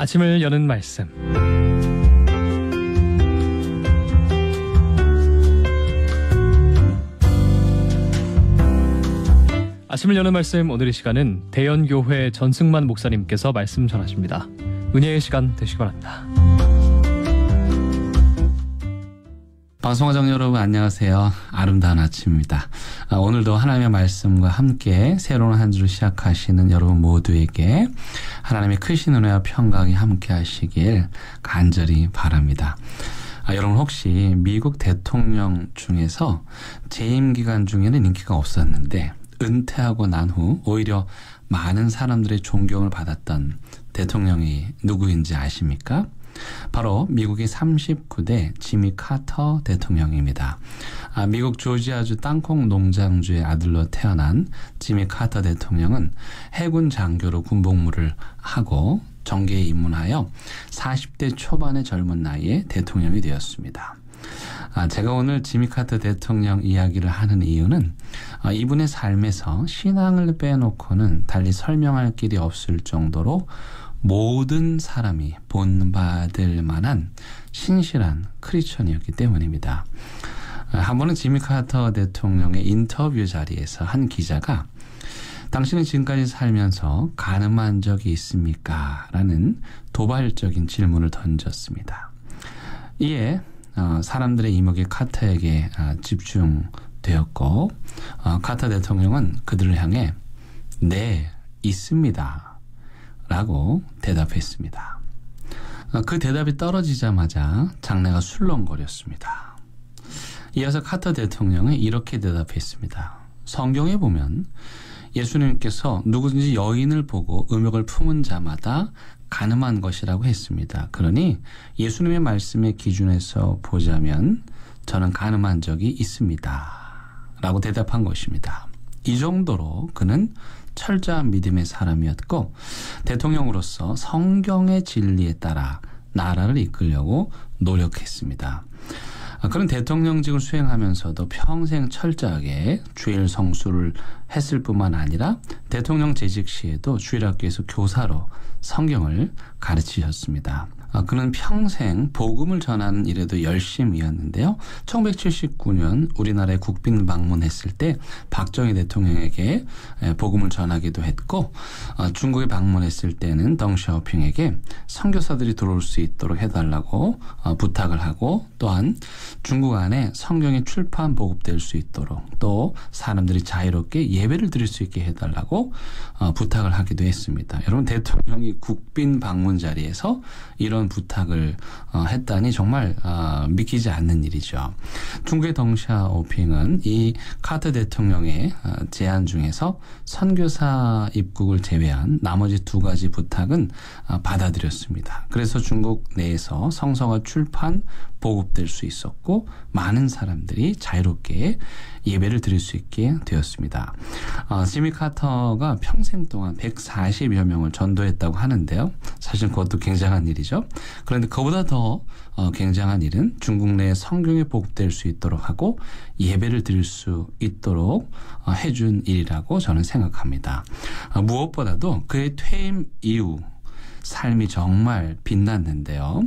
아침을 여는 말씀. 아침을 여는 말씀, 오늘의 시간은 대연교회 전승만 목사님께서 말씀 전하십니다. 은혜의 시간 되시기 바랍니다. 방송가족 여러분 안녕하세요. 아름다운 아침입니다. 오늘도 하나님의 말씀과 함께 새로운 한 주를 시작하시는 여러분 모두에게 하나님의 크신 은혜와 평강이 함께 하시길 간절히 바랍니다. 여러분 혹시 미국 대통령 중에서 재임 기간 중에는 인기가 없었는데 은퇴하고 난 후 오히려 많은 사람들의 존경을 받았던 대통령이 누구인지 아십니까? 바로 미국의 39대 지미 카터 대통령입니다. 미국 조지아주 땅콩 농장주의 아들로 태어난 지미 카터 대통령은 해군 장교로 군복무를 하고 정계에 입문하여 40대 초반의 젊은 나이에 대통령이 되었습니다. 제가 오늘 지미 카터 대통령 이야기를 하는 이유는 이분의 삶에서 신앙을 빼놓고는 달리 설명할 길이 없을 정도로 모든 사람이 본받을 만한 신실한 크리스천이었기 때문입니다. 한 번은 지미 카터 대통령의 인터뷰 자리에서 한 기자가 당신은 지금까지 살면서 간음한 적이 있습니까? 라는 도발적인 질문을 던졌습니다. 이에 사람들의 이목이 카터에게 집중되었고 카터 대통령은 그들을 향해 네, 있습니다. 라고 대답했습니다. 그 대답이 떨어지자마자 장내가 술렁거렸습니다. 이어서 카터 대통령은 이렇게 대답했습니다. 성경에 보면 예수님께서 누구든지 여인을 보고 음욕을 품은 자마다 간음한 것이라고 했습니다. 그러니 예수님의 말씀의 기준에서 보자면 저는 간음한 적이 있습니다. 라고 대답한 것입니다. 이 정도로 그는 철저한 믿음의 사람이었고 대통령으로서 성경의 진리에 따라 나라를 이끌려고 노력했습니다. 그런 대통령직을 수행하면서도 평생 철저하게 주일 성수를 했을 뿐만 아니라 대통령 재직 시에도 주일학교에서 교사로 성경을 가르치셨습니다. 그는 평생 복음을 전하는 일에도 열심이었는데요. 1979년 우리나라에 국빈 방문했을 때 박정희 대통령에게 복음을 전하기도 했고 중국에 방문했을 때는 덩샤오핑에게 선교사들이 들어올 수 있도록 해달라고 부탁을 하고 또한 중국 안에 성경이 출판 보급될 수 있도록 또 사람들이 자유롭게 예배를 드릴 수 있게 해달라고 부탁을 하기도 했습니다. 여러분 대통령이 국빈 방문 자리에서 이런 부탁을 했다니 정말 믿기지 않는 일이죠. 중국의 덩샤오핑은 이 카터 대통령의 제안 중에서 선교사 입국을 제외한 나머지 두 가지 부탁은 받아들였습니다. 그래서 중국 내에서 성서가 출판 보급될 수 있었고 많은 사람들이 자유롭게 예배를 드릴 수 있게 되었습니다. 지미 카터가 평생 동안 140여 명을 전도했다고 하는데요. 사실 그것도 굉장한 일이죠. 그런데 그보다 더 굉장한 일은 중국 내에 성경이 보급될 수 있도록 하고 예배를 드릴 수 있도록 해준 일이라고 저는 생각합니다. 무엇보다도 그의 퇴임 이후 삶이 정말 빛났는데요.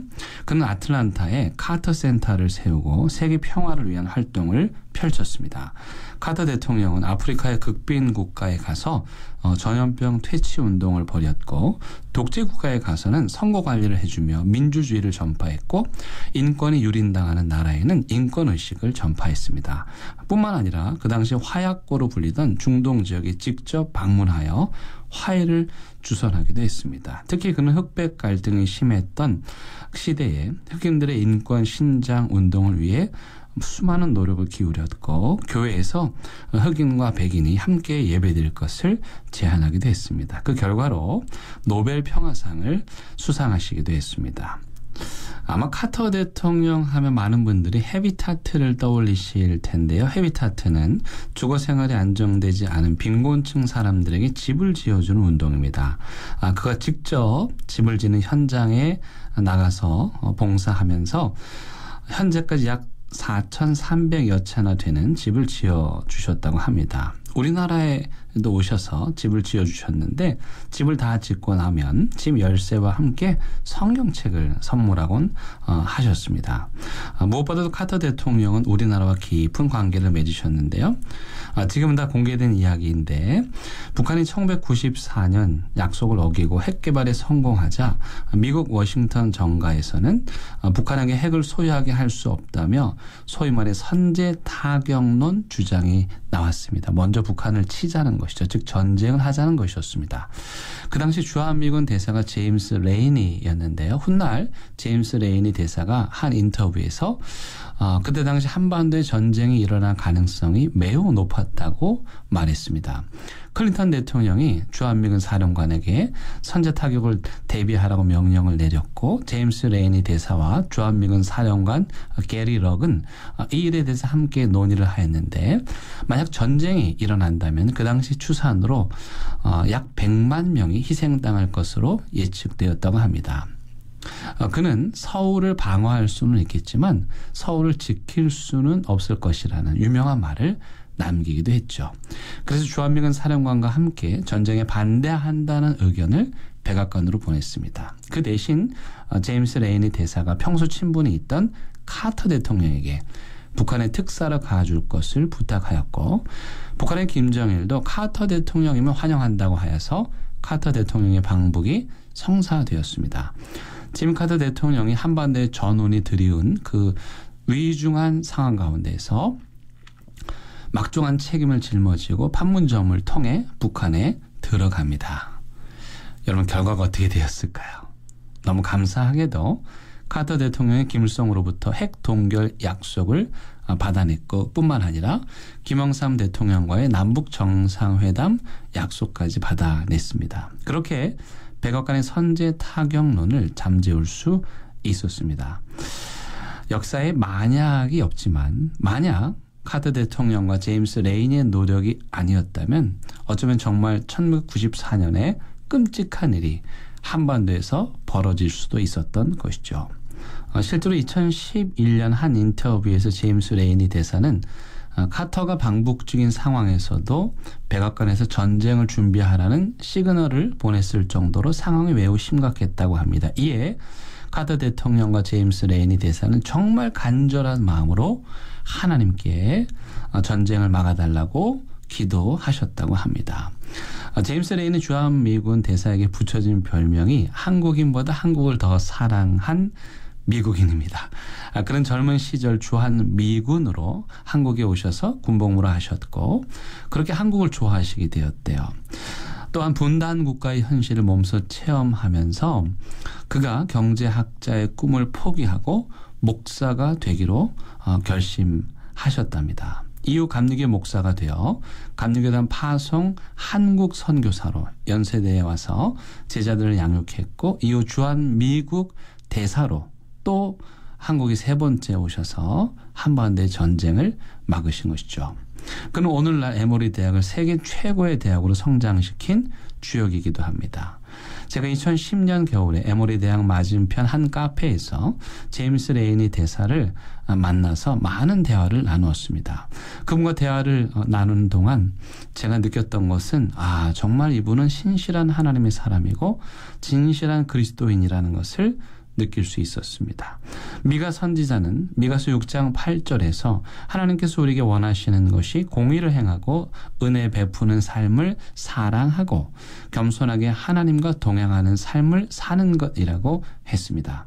그는 아틀란타에 카터 센터를 세우고 세계 평화를 위한 활동을 펼쳤습니다. 카터 대통령은 아프리카의 극빈 국가에 가서 전염병 퇴치 운동을 벌였고 독재 국가에 가서는 선거 관리를 해주며 민주주의를 전파했고 인권이 유린당하는 나라에는 인권의식을 전파했습니다. 뿐만 아니라 그 당시 화약고로 불리던 중동 지역에 직접 방문하여 화해를 주선하기도 했습니다. 특히 그는 흑백 갈등이 심했던 시대에 흑인들의 인권 신장 운동을 위해 수많은 노력을 기울였고 교회에서 흑인과 백인이 함께 예배드릴 것을 제안하기도 했습니다. 그 결과로 노벨 평화상을 수상하시기도 했습니다. 아마 카터 대통령 하면 많은 분들이 헤비타트를 떠올리실 텐데요. 헤비타트는 주거 생활이 안정되지 않은 빈곤층 사람들에게 집을 지어주는 운동입니다. 그가 직접 집을 지는 현장에 나가서 봉사하면서 현재까지 약 4,300여 채나 되는 집을 지어주셨다고 합니다. 우리나라에도 오셔서 집을 지어주셨는데 집을 다 짓고 나면 집 열쇠와 함께 성경책을 선물하곤 하셨습니다. 무엇보다도 카터 대통령은 우리나라와 깊은 관계를 맺으셨는데요. 지금은 다 공개된 이야기인데 북한이 1994년 약속을 어기고 핵개발에 성공하자 미국 워싱턴 정가에서는 북한에게 핵을 소유하게 할 수 없다며 소위 말해 선제 타격론 주장이 나왔습니다. 먼저 북한을 치자는 것이죠. 즉 전쟁을 하자는 것이었습니다. 그 당시 주한미군 대사가 제임스 레이니였는데요. 훗날 제임스 레이니 대사가 한 인터뷰에서 그때 당시 한반도에 전쟁이 일어날 가능성이 매우 높았다고 말했습니다. 클린턴 대통령이 주한미군 사령관에게 선제 타격을 대비하라고 명령을 내렸고 제임스 레이니 대사와 주한미군 사령관 게리 럭은 이 일에 대해서 함께 논의를 하였는데 만약 전쟁이 일어난다면 그 당시 추산으로 약 100만 명이 희생당할 것으로 예측되었다고 합니다. 그는 서울을 방어할 수는 있겠지만 서울을 지킬 수는 없을 것이라는 유명한 말을 남기기도 했죠. 그래서 주한미군 사령관과 함께 전쟁에 반대한다는 의견을 백악관으로 보냈습니다. 그 대신 제임스 레이니 대사가 평소 친분이 있던 카터 대통령에게 북한의 특사를 가줄 것을 부탁하였고 북한의 김정일도 카터 대통령이면 환영한다고 하여서 카터 대통령의 방북이 성사되었습니다. 짐 카터 대통령이 한반도의 전운이 드리운 그 위중한 상황 가운데서 막중한 책임을 짊어지고 판문점을 통해 북한에 들어갑니다. 여러분 결과가 어떻게 되었을까요? 너무 감사하게도 카터 대통령이 김일성으로부터 핵 동결 약속을 받아냈고 뿐만 아니라 김영삼 대통령과의 남북 정상회담 약속까지 받아냈습니다. 그렇게 백악관의 선제 타격론을 잠재울 수 있었습니다. 역사에 만약이 없지만 만약 카터 대통령과 제임스 레이니의 노력이 아니었다면 어쩌면 정말 1994년에 끔찍한 일이 한반도에서 벌어질 수도 있었던 것이죠. 실제로 2011년 한 인터뷰에서 제임스 레이니 대사는 카터가 방북 중인 상황에서도 백악관에서 전쟁을 준비하라는 시그널을 보냈을 정도로 상황이 매우 심각했다고 합니다. 이에 카터 대통령과 제임스 레이니 대사는 정말 간절한 마음으로 하나님께 전쟁을 막아달라고 기도하셨다고 합니다. 제임스 레이니 주한미군 대사에게 붙여진 별명이 한국인보다 한국을 더 사랑한 미국인입니다. 그런 젊은 시절 주한미군으로 한국에 오셔서 군복무를 하셨고 그렇게 한국을 좋아하시게 되었대요. 또한 분단 국가의 현실을 몸소 체험하면서 그가 경제학자의 꿈을 포기하고 목사가 되기로 결심하셨답니다. 이후 감리교 목사가 되어 감리교단 파송 한국 선교사로 연세대에 와서 제자들을 양육했고 이후 주한미국 대사로 또 한국에 세 번째 오셔서 한반도의 전쟁을 막으신 것이죠. 그는 오늘날 에모리 대학을 세계 최고의 대학으로 성장시킨 주역이기도 합니다. 제가 2010년 겨울에 에모리 대학 맞은편 한 카페에서 제임스 레이니 대사를 만나서 많은 대화를 나누었습니다. 그분과 대화를 나누는 동안 제가 느꼈던 것은 정말 이분은 신실한 하나님의 사람이고 진실한 그리스도인이라는 것을 느낄 수 있었습니다. 미가 선지자는 미가서 6장 8절에서 하나님께서 우리에게 원하시는 것이 공의를 행하고 은혜 베푸는 삶을 사랑하고 겸손하게 하나님과 동행하는 삶을 사는 것이라고 했습니다.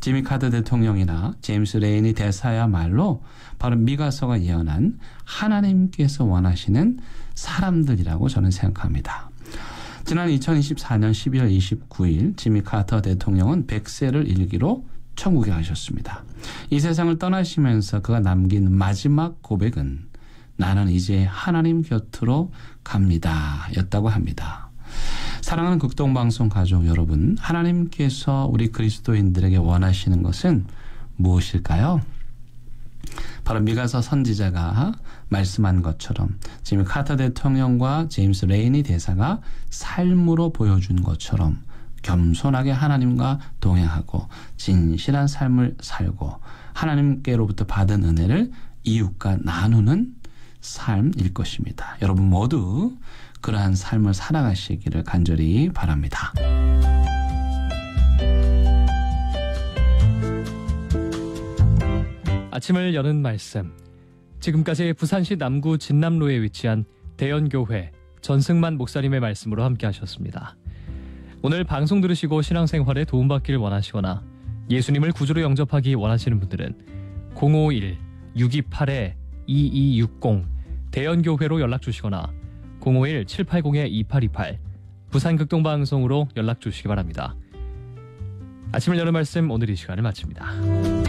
지미 카터 대통령이나 제임스 레이니 대사야말로 바로 미가서가 예언한 하나님께서 원하시는 사람들이라고 저는 생각합니다. 지난 2024년 12월 29일 지미 카터 대통령은 100세를 일기로 천국에 가셨습니다. 이 세상을 떠나시면서 그가 남긴 마지막 고백은 나는 이제 하나님 곁으로 갑니다 였다고 합니다. 사랑하는 극동방송 가족 여러분, 하나님께서 우리 그리스도인들에게 원하시는 것은 무엇일까요? 바로 미가서 선지자가 말씀한 것처럼 지미 카터 대통령과 제임스 레이니 대사가 삶으로 보여준 것처럼 겸손하게 하나님과 동행하고 진실한 삶을 살고 하나님께로부터 받은 은혜를 이웃과 나누는 삶일 것입니다. 여러분 모두 그러한 삶을 살아가시기를 간절히 바랍니다. 아침을 여는 말씀. 지금까지 부산시 남구 진남로에 위치한 대연교회 전승만 목사님의 말씀으로 함께 하셨습니다. 오늘 방송 들으시고 신앙생활에 도움받기를 원하시거나 예수님을 구주로 영접하기 원하시는 분들은 051-628-2260 대연교회로 연락주시거나 051-780-2828 부산극동방송으로 연락주시기 바랍니다. 아침을 여는 말씀 오늘 이 시간을 마칩니다.